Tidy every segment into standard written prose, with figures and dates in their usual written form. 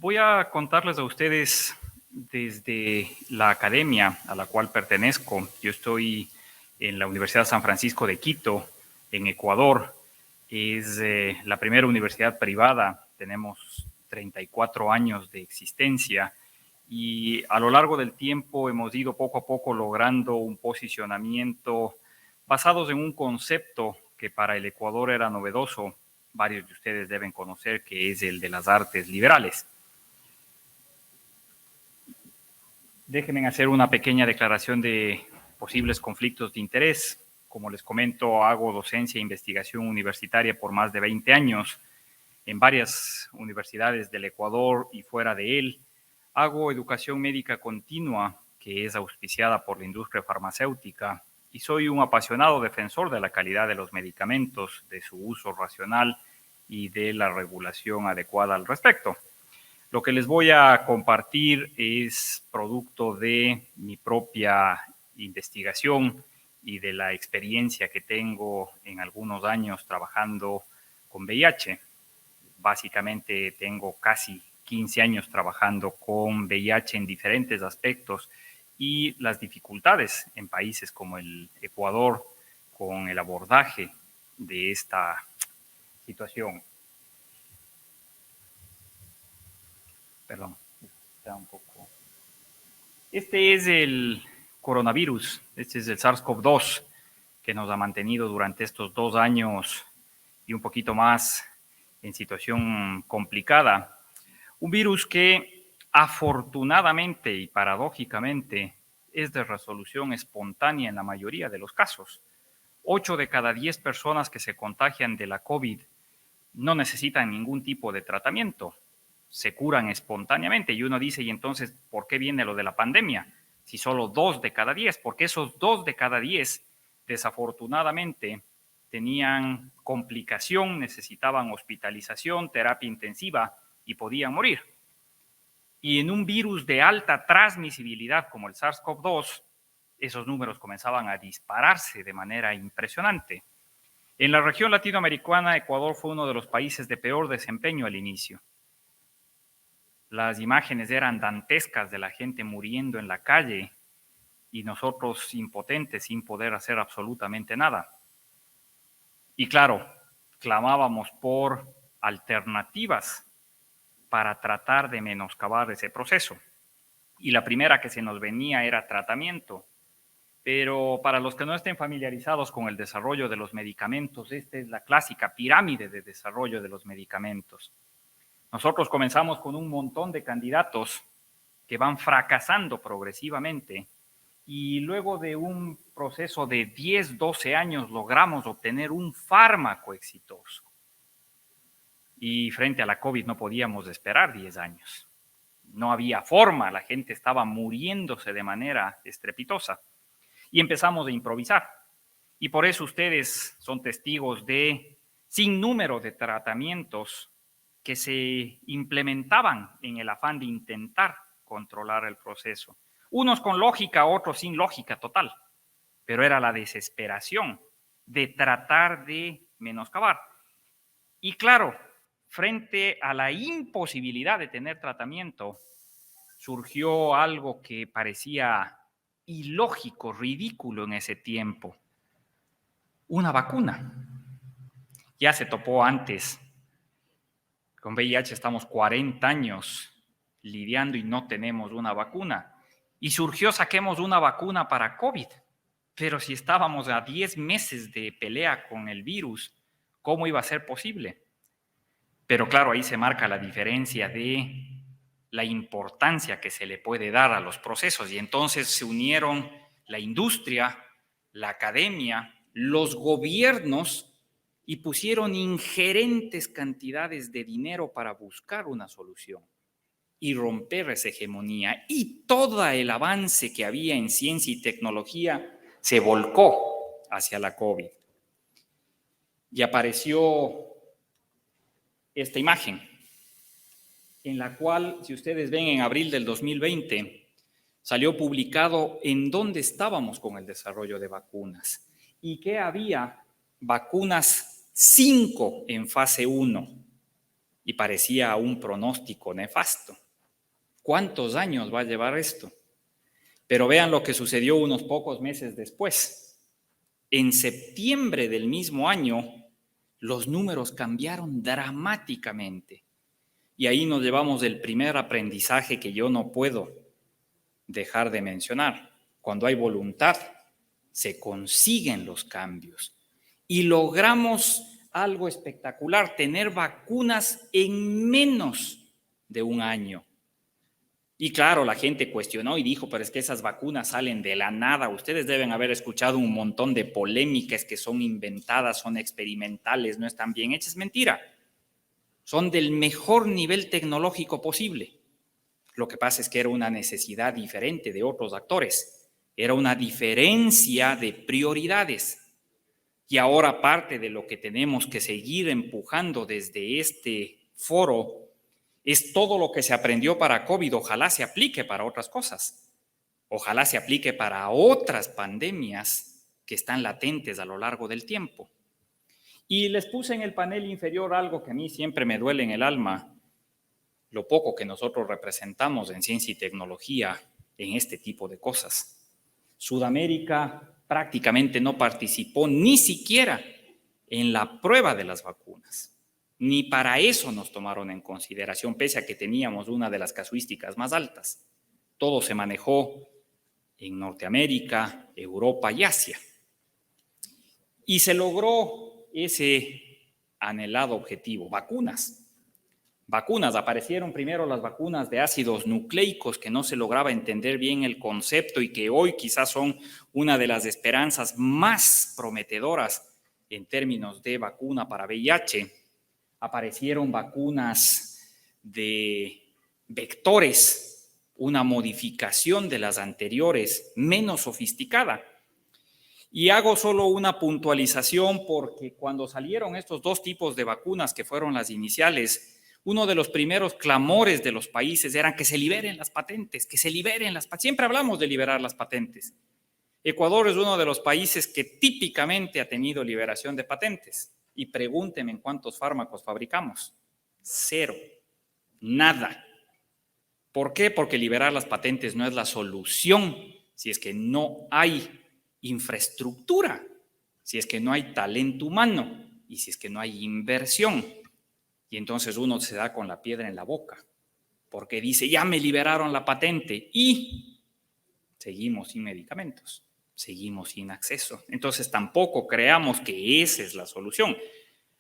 Voy a contarles a ustedes desde la academia a la cual pertenezco. Yo estoy en la Universidad de San Francisco de Quito, en Ecuador. Es la primera universidad privada. Tenemos 34 años de existencia y a lo largo del tiempo hemos ido poco a poco logrando un posicionamiento basados en un concepto que para el Ecuador era novedoso. Varios de ustedes deben conocer, que es el de las artes liberales. Déjenme hacer una pequeña declaración de posibles conflictos de interés. Como les comento, hago docencia e investigación universitaria por más de 20 años en varias universidades del Ecuador y fuera de él. Hago educación médica continua, que es auspiciada por la industria farmacéutica, y soy un apasionado defensor de la calidad de los medicamentos, de su uso racional y de la regulación adecuada al respecto. Lo que les voy a compartir es producto de mi propia investigación y de la experiencia que tengo en algunos años trabajando con VIH. Básicamente tengo casi 15 años trabajando con VIH en diferentes aspectos y las dificultades en países como el Ecuador con el abordaje de esta situación. Perdón, está un poco. Este es el coronavirus, este es el SARS-CoV-2 que nos ha mantenido durante estos 2 años y un poquito más en situación complicada. Un virus que afortunadamente y paradójicamente es de resolución espontánea en la mayoría de los casos. 8 de cada 10 personas que se contagian de la COVID no necesitan ningún tipo de tratamiento. Se curan espontáneamente. Y uno dice, ¿y entonces por qué viene lo de la pandemia? Si solo 2 de cada 10, porque esos 2 de cada 10 desafortunadamente tenían complicación, necesitaban hospitalización, terapia intensiva y podían morir. Y en un virus de alta transmisibilidad como el SARS-CoV-2, esos números comenzaban a dispararse de manera impresionante. En la región latinoamericana, Ecuador fue uno de los países de peor desempeño al inicio. Las imágenes eran dantescas de la gente muriendo en la calle y nosotros impotentes, sin poder hacer absolutamente nada. Y claro, clamábamos por alternativas para tratar de menoscabar ese proceso. Y la primera que se nos venía era tratamiento. Pero para los que no estén familiarizados con el desarrollo de los medicamentos, esta es la clásica pirámide de desarrollo de los medicamentos. Nosotros comenzamos con un montón de candidatos que van fracasando progresivamente y luego de un proceso de 10, 12 años logramos obtener un fármaco exitoso. Y frente a la COVID no podíamos esperar 10 años. No había forma, la gente estaba muriéndose de manera estrepitosa. Y empezamos a improvisar. Y por eso ustedes son testigos de sin número de tratamientos que se implementaban en el afán de intentar controlar el proceso. Unos con lógica, otros sin lógica total. Pero era la desesperación de tratar de menoscabar. Y claro, frente a la imposibilidad de tener tratamiento, surgió algo que parecía ilógico, ridículo en ese tiempo. Una vacuna. Ya se topó antes. Con VIH estamos 40 años lidiando y no tenemos una vacuna. Y surgió, saquemos una vacuna para COVID. Pero si estábamos a 10 meses de pelea con el virus, ¿cómo iba a ser posible? Pero claro, ahí se marca la diferencia de la importancia que se le puede dar a los procesos. Y entonces se unieron la industria, la academia, los gobiernos y pusieron ingerentes cantidades de dinero para buscar una solución y romper esa hegemonía. Y todo el avance que había en ciencia y tecnología se volcó hacia la COVID. Y apareció esta imagen, en la cual, si ustedes ven, en abril del 2020, salió publicado en dónde estábamos con el desarrollo de vacunas y que había vacunas 5 en fase 1 y parecía un pronóstico nefasto. ¿Cuántos años va a llevar esto? Pero vean lo que sucedió unos pocos meses después. En septiembre del mismo año, los números cambiaron dramáticamente. Y ahí nos llevamos el primer aprendizaje que yo no puedo dejar de mencionar. Cuando hay voluntad, se consiguen los cambios. Y logramos algo espectacular, tener vacunas en menos de un año. Y claro, la gente cuestionó y dijo, pero es que esas vacunas salen de la nada. Ustedes deben haber escuchado un montón de polémicas que son inventadas, son experimentales, no están bien hechas. Mentira. Son del mejor nivel tecnológico posible. Lo que pasa es que era una necesidad diferente de otros actores. Era una diferencia de prioridades. Y ahora parte de lo que tenemos que seguir empujando desde este foro es todo lo que se aprendió para COVID. Ojalá se aplique para otras cosas. Ojalá se aplique para otras pandemias que están latentes a lo largo del tiempo. Y les puse en el panel inferior algo que a mí siempre me duele en el alma, lo poco que nosotros representamos en ciencia y tecnología en este tipo de cosas. Sudamérica prácticamente no participó ni siquiera en la prueba de las vacunas. Ni para eso nos tomaron en consideración, pese a que teníamos una de las casuísticas más altas. Todo se manejó en Norteamérica, Europa y Asia. Y se logró ese anhelado objetivo, vacunas. Vacunas, aparecieron primero las vacunas de ácidos nucleicos, que no se lograba entender bien el concepto y que hoy quizás son una de las esperanzas más prometedoras en términos de vacuna para VIH. Aparecieron vacunas de vectores, una modificación de las anteriores, menos sofisticada. Y hago solo una puntualización porque cuando salieron estos dos tipos de vacunas, que fueron las iniciales, uno de los primeros clamores de los países eran que se liberen las patentes, que se liberen las patentes. Siempre hablamos de liberar las patentes. Ecuador es uno de los países que típicamente ha tenido liberación de patentes. Y pregúntenme en cuántos fármacos fabricamos. 0. Nada. ¿Por qué? Porque liberar las patentes no es la solución si es que no hay infraestructura, si es que no hay talento humano y si es que no hay inversión. Y entonces uno se da con la piedra en la boca, porque dice, ya me liberaron la patente y seguimos sin medicamentos, seguimos sin acceso. Entonces tampoco creamos que esa es la solución.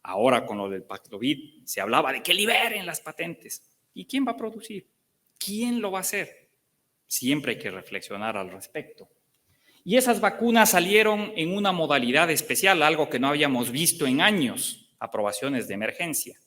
Ahora con lo del Paxlovid se hablaba de que liberen las patentes. ¿Y quién va a producir? ¿Quién lo va a hacer? Siempre hay que reflexionar al respecto. Y esas vacunas salieron en una modalidad especial, algo que no habíamos visto en años, aprobaciones de emergencia,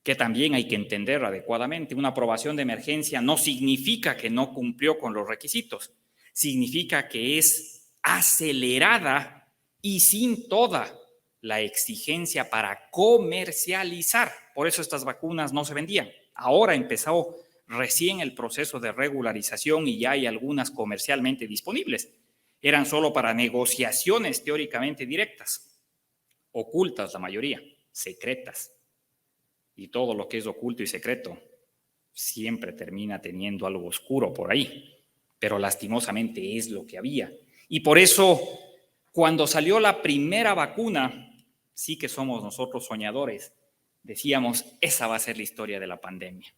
que también hay que entender adecuadamente. Una aprobación de emergencia no significa que no cumplió con los requisitos, significa que es acelerada y sin toda la exigencia para comercializar. Por eso estas vacunas no se vendían. Ahora empezó recién el proceso de regularización y ya hay algunas comercialmente disponibles. Eran solo para negociaciones teóricamente directas, ocultas la mayoría, secretas. Y todo lo que es oculto y secreto siempre termina teniendo algo oscuro por ahí, pero lastimosamente es lo que había. Y por eso, cuando salió la primera vacuna, sí que somos nosotros soñadores, decíamos, esa va a ser la historia de la pandemia.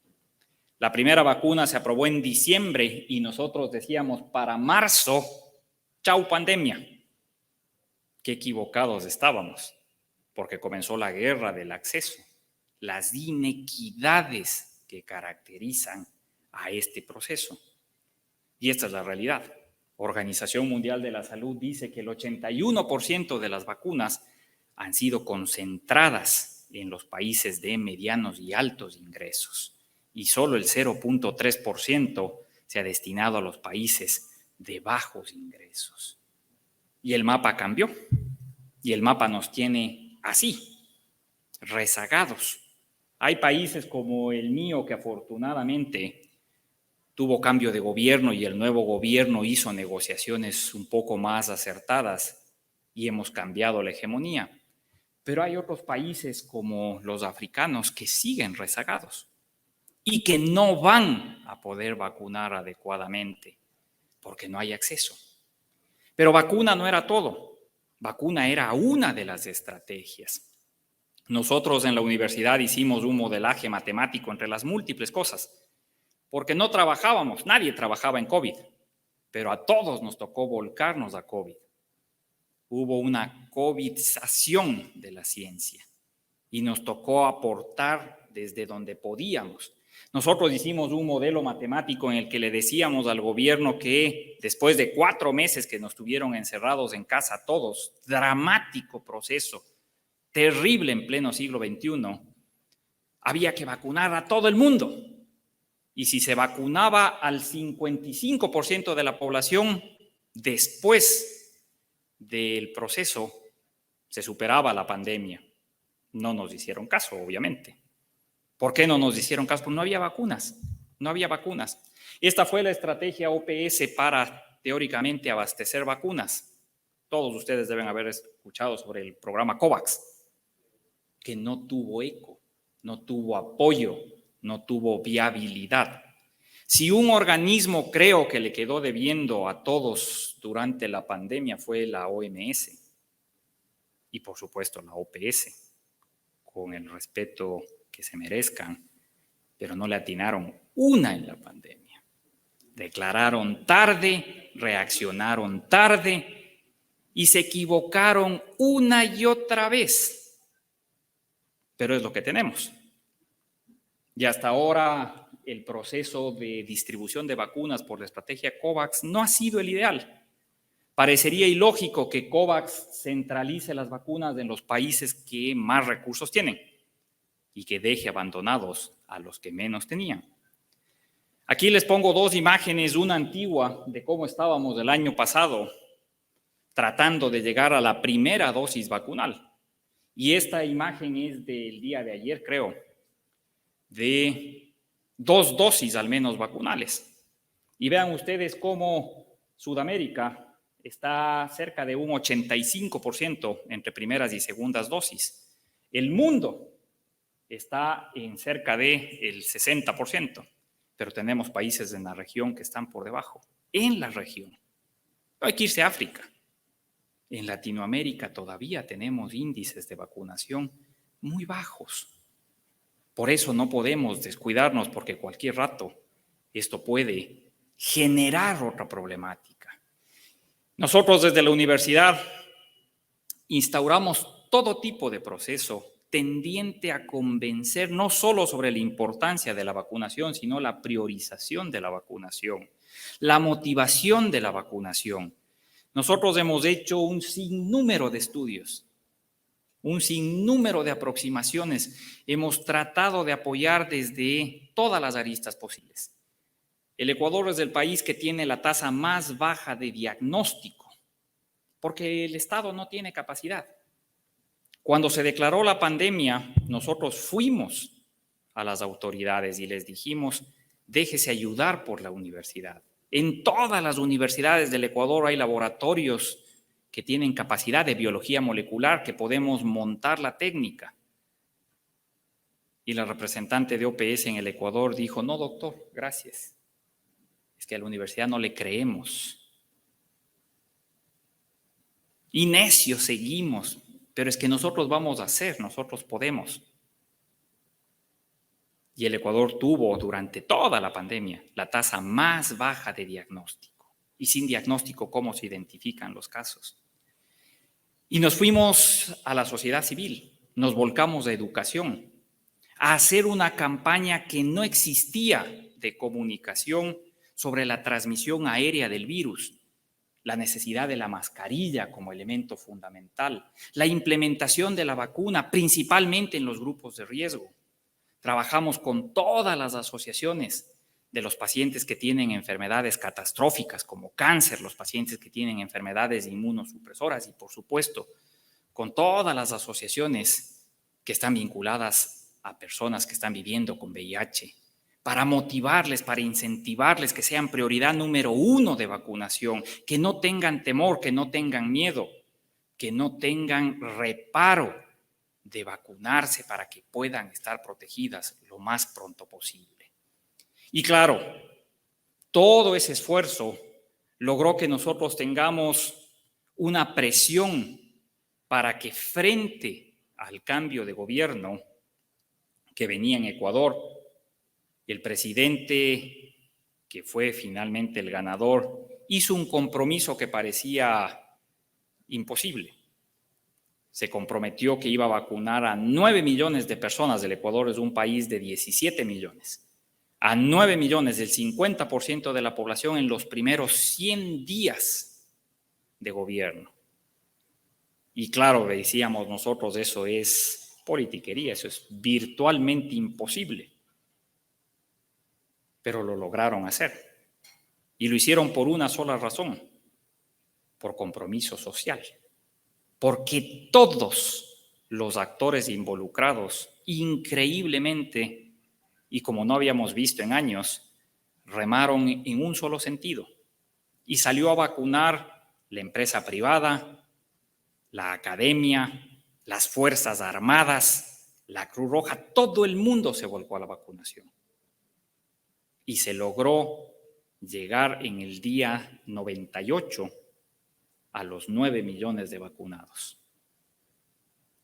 La primera vacuna se aprobó en diciembre y nosotros decíamos, para marzo, chau pandemia. Qué equivocados estábamos, porque comenzó la guerra del acceso, las inequidades que caracterizan a este proceso. Y esta es la realidad. Organización Mundial de la Salud dice que el 81% de las vacunas han sido concentradas en los países de medianos y altos ingresos y solo el 0.3% se ha destinado a los países de bajos ingresos. Y el mapa cambió y el mapa nos tiene así, rezagados. Hay países como el mío que afortunadamente tuvo cambio de gobierno y el nuevo gobierno hizo negociaciones un poco más acertadas y hemos cambiado la hegemonía. Pero hay otros países como los africanos que siguen rezagados y que no van a poder vacunar adecuadamente porque no hay acceso. Pero vacuna no era todo. Vacuna era una de las estrategias. Nosotros en la universidad hicimos un modelaje matemático entre las múltiples cosas, porque no trabajábamos, nadie trabajaba en COVID, pero a todos nos tocó volcarnos a COVID. Hubo una covidización de la ciencia y nos tocó aportar desde donde podíamos. Nosotros hicimos un modelo matemático en el que le decíamos al gobierno que después de 4 meses que nos tuvieron encerrados en casa todos, dramático proceso, terrible en pleno siglo XXI, había que vacunar a todo el mundo. Y si se vacunaba al 55% de la población, después del proceso se superaba la pandemia. No nos hicieron caso, obviamente. ¿Por qué no nos hicieron caso? Porque no había vacunas, no había vacunas. Esta fue la estrategia OPS para, teóricamente, abastecer vacunas. Todos ustedes deben haber escuchado sobre el programa COVAX, que no tuvo eco, no tuvo apoyo, no tuvo viabilidad. Si un organismo creo que le quedó debiendo a todos durante la pandemia fue la OMS y por supuesto la OPS, con el respeto que se merezcan, pero no le atinaron una en la pandemia. Declararon tarde, reaccionaron tarde y se equivocaron una y otra vez. Pero es lo que tenemos. Y hasta ahora el proceso de distribución de vacunas por la estrategia COVAX no ha sido el ideal. Parecería ilógico que COVAX centralice las vacunas en los países que más recursos tienen y que deje abandonados a los que menos tenían. Aquí les pongo 2 imágenes, una antigua de cómo estábamos el año pasado tratando de llegar a la primera dosis vacunal. Y esta imagen es del día de ayer, creo, de 2 dosis al menos vacunales. Y vean ustedes cómo Sudamérica está cerca de un 85% entre primeras y segundas dosis. El mundo está en cerca del 60%, pero tenemos países en la región que están por debajo, en la región. No hay que irse a África. En Latinoamérica todavía tenemos índices de vacunación muy bajos. Por eso no podemos descuidarnos porque cualquier rato esto puede generar otra problemática. Nosotros desde la universidad instauramos todo tipo de proceso tendiente a convencer no solo sobre la importancia de la vacunación, sino la priorización de la vacunación, la motivación de la vacunación. Nosotros hemos hecho un sinnúmero de estudios, un sinnúmero de aproximaciones. Hemos tratado de apoyar desde todas las aristas posibles. El Ecuador es el país que tiene la tasa más baja de diagnóstico, porque el Estado no tiene capacidad. Cuando se declaró la pandemia, nosotros fuimos a las autoridades y les dijimos, déjese ayudar por la universidad. En todas las universidades del Ecuador hay laboratorios que tienen capacidad de biología molecular, que podemos montar la técnica. Y la representante de OPS en el Ecuador dijo, no, doctor, gracias. Es que a la universidad no le creemos. Y necios seguimos, pero es que nosotros vamos a hacer, nosotros podemos. Y el Ecuador tuvo durante toda la pandemia la tasa más baja de diagnóstico. Y sin diagnóstico, ¿cómo se identifican los casos? Y nos fuimos a la sociedad civil, nos volcamos a educación, a hacer una campaña que no existía de comunicación sobre la transmisión aérea del virus, la necesidad de la mascarilla como elemento fundamental, la implementación de la vacuna, principalmente en los grupos de riesgo. Trabajamos con todas las asociaciones de los pacientes que tienen enfermedades catastróficas como cáncer, los pacientes que tienen enfermedades inmunosupresoras y, por supuesto, con todas las asociaciones que están vinculadas a personas que están viviendo con VIH, para motivarles, para incentivarles que sean prioridad número 1 de vacunación, que no tengan temor, que no tengan miedo, que no tengan reparo de vacunarse para que puedan estar protegidas lo más pronto posible. Y claro, todo ese esfuerzo logró que nosotros tengamos una presión para que frente al cambio de gobierno que venía en Ecuador, el presidente, que fue finalmente el ganador, hizo un compromiso que parecía imposible. Se comprometió que iba a vacunar a 9 millones de personas. El Ecuador es un país de 17 millones. A 9 millones, del 50% de la población en los primeros 100 días de gobierno. Y claro, decíamos nosotros, eso es politiquería, eso es virtualmente imposible. Pero lo lograron hacer. Y lo hicieron por una sola razón, por compromiso social. Porque todos los actores involucrados, increíblemente, y como no habíamos visto en años, remaron en un solo sentido. Y salió a vacunar la empresa privada, la academia, las Fuerzas Armadas, la Cruz Roja, todo el mundo se volcó a la vacunación. Y se logró llegar en el día 98 a los 9 millones de vacunados.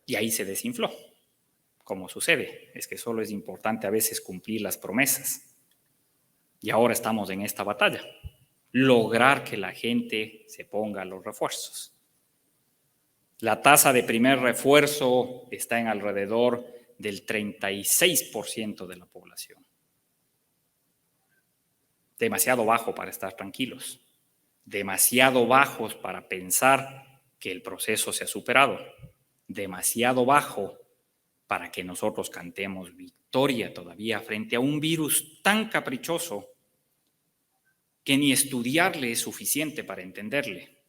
Y ahí se desinfló. Como sucede, es que solo es importante a veces cumplir las promesas. Y ahora estamos en esta batalla. Lograr que la gente se ponga los refuerzos. La tasa de primer refuerzo está en alrededor del 36% de la población. Demasiado bajo para estar tranquilos. Demasiado bajos para pensar que el proceso se ha superado. Demasiado bajo para que nosotros cantemos victoria todavía frente a un virus tan caprichoso que ni estudiarle es suficiente para entenderle,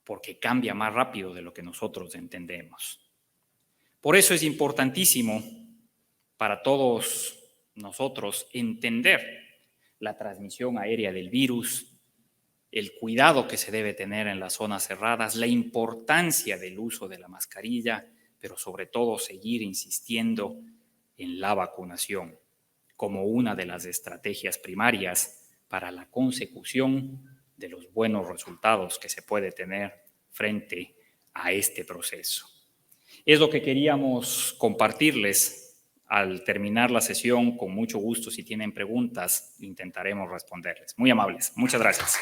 porque cambia más rápido de lo que nosotros entendemos. Por eso es importantísimo para todos nosotros entender la transmisión aérea del virus, el cuidado que se debe tener en las zonas cerradas, la importancia del uso de la mascarilla, pero sobre todo seguir insistiendo en la vacunación como una de las estrategias primarias para la consecución de los buenos resultados que se puede tener frente a este proceso. Es lo que queríamos compartirles. Al terminar la sesión, con mucho gusto, si tienen preguntas, intentaremos responderles. Muy amables. Muchas gracias.